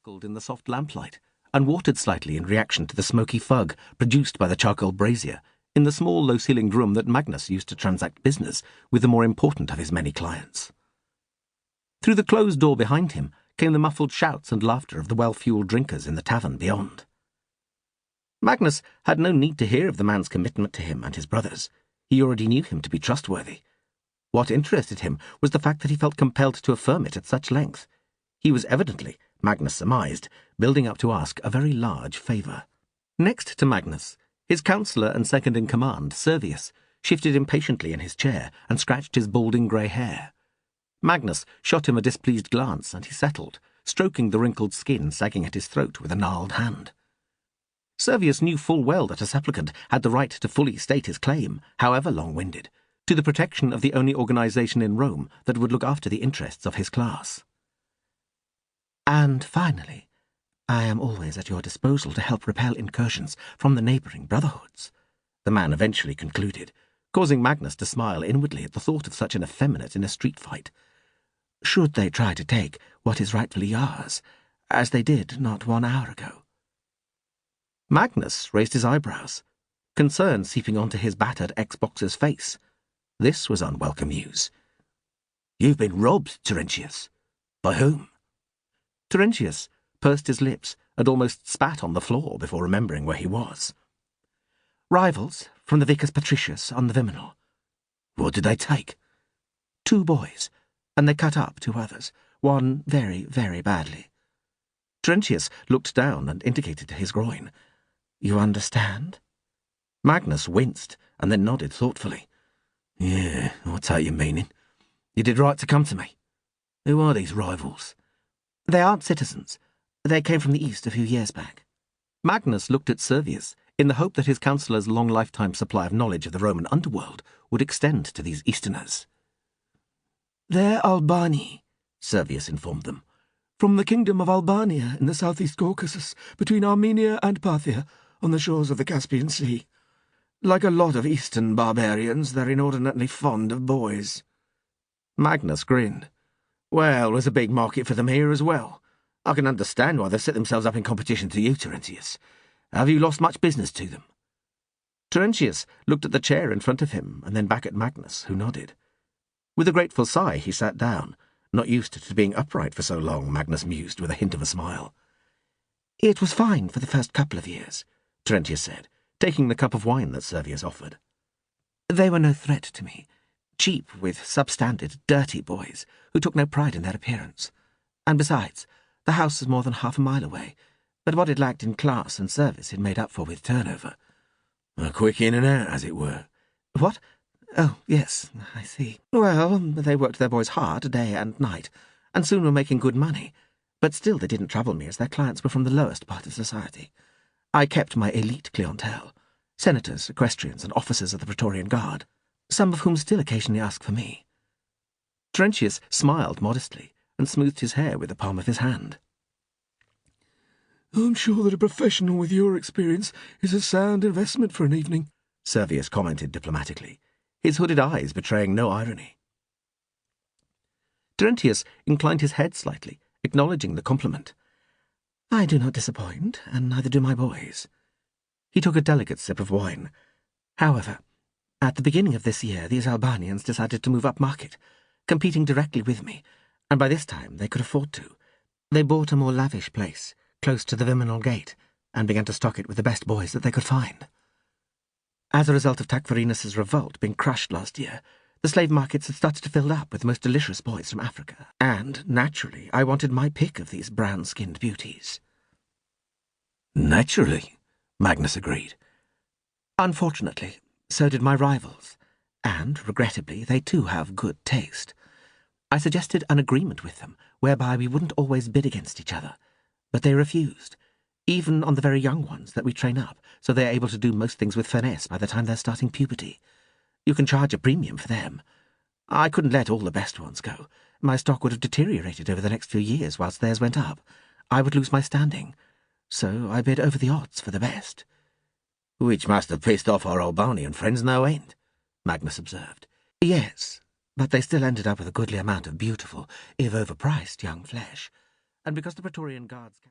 sparkled in the soft lamplight and watered slightly in reaction to the smoky fug produced by the charcoal brazier in the small, low-ceilinged room that Magnus used to transact business with the more important of his many clients. Through the closed door behind him came the muffled shouts and laughter of the well-fueled drinkers in the tavern beyond. Magnus had no need to hear of the man's commitment to him and his brothers. He already knew him to be trustworthy. What interested him was the fact that he felt compelled to affirm it at such length. He was evidently, Magnus surmised, building up to ask a very large favour. Next to Magnus, his counsellor and second-in-command, Salvius, shifted impatiently in his chair and scratched his balding grey hair. Magnus shot him a displeased glance, and he settled, stroking the wrinkled skin sagging at his throat with a gnarled hand. Salvius knew full well that a supplicant had the right to fully state his claim, however long-winded, to the protection of the only organisation in Rome that would look after the interests of his class. And finally, I am always at your disposal to help repel incursions from the neighbouring brotherhoods, the man eventually concluded, causing Magnus to smile inwardly at the thought of such an effeminate in a street fight. Should they try to take what is rightfully yours, as they did not 1 hour ago? Magnus raised his eyebrows, concern seeping onto his battered ex-boxer's face. This was unwelcome news. You've been robbed, Terentius. By whom? Terentius pursed his lips and almost spat on the floor before remembering where he was. Rivals from the Vicus Patricius on the Viminal. What did they take? 2 boys, and they cut up 2 others, one very, very badly. Terentius looked down and indicated his groin. You understand? Magnus winced and then nodded thoughtfully. Yeah, I take your meaning. You did right to come to me. Who are these rivals? They aren't citizens. They came from the east a few years back. Magnus looked at Salvius in the hope that his counsellor's long lifetime supply of knowledge of the Roman underworld would extend to these Easterners. They're Albani, Salvius informed them, from the kingdom of Albania in the southeast Caucasus, between Armenia and Parthia, on the shores of the Caspian Sea. Like a lot of Eastern barbarians, they're inordinately fond of boys. Magnus grinned. Well, there's a big market for them here as well. I can understand why they've set themselves up in competition to you, Terentius. Have you lost much business to them? Terentius looked at the chair in front of him and then back at Magnus, who nodded. With a grateful sigh, he sat down, not used to being upright for so long, Magnus mused with a hint of a smile. It was fine for the first couple of years, Terentius said, taking the cup of wine that Salvius offered. They were no threat to me. Cheap, with substandard, dirty boys who took no pride in their appearance. And besides, the house was more than half a mile away, but what it lacked in class and service it made up for with turnover. A quick in and out, as it were. What? Oh, yes, I see. Well, they worked their boys hard day and night, and soon were making good money, but still they didn't trouble me as their clients were from the lowest part of society. I kept my elite clientele, senators, equestrians, and officers of the Praetorian Guard, some of whom still occasionally ask for me. Terentius smiled modestly and smoothed his hair with the palm of his hand. I'm sure that a professional with your experience is a sound investment for an evening, Salvius commented diplomatically, his hooded eyes betraying no irony. Terentius inclined his head slightly, acknowledging the compliment. I do not disappoint, and neither do my boys. He took a delicate sip of wine. However, at the beginning of this year, these Albanians decided to move up market, competing directly with me, and by this time they could afford to. They bought a more lavish place, close to the Viminal Gate, and began to stock it with the best boys that they could find. As a result of Tacfarinas' revolt being crushed last year, the slave markets had started to fill up with the most delicious boys from Africa, and, naturally, I wanted my pick of these brown-skinned beauties. Naturally, Magnus agreed. Unfortunately, so did my rivals, and, regrettably, they too have good taste. I suggested an agreement with them, whereby we wouldn't always bid against each other, but they refused, even on the very young ones that we train up, so they are able to do most things with finesse by the time they're starting puberty. You can charge a premium for them. I couldn't let all the best ones go. My stock would have deteriorated over the next few years whilst theirs went up. I would lose my standing. So I bid over the odds for the best. Which must have pissed off our Albanian friends no end, Magnus observed. Yes, but they still ended up with a goodly amount of beautiful, if overpriced, young flesh. And because the Praetorian Guards...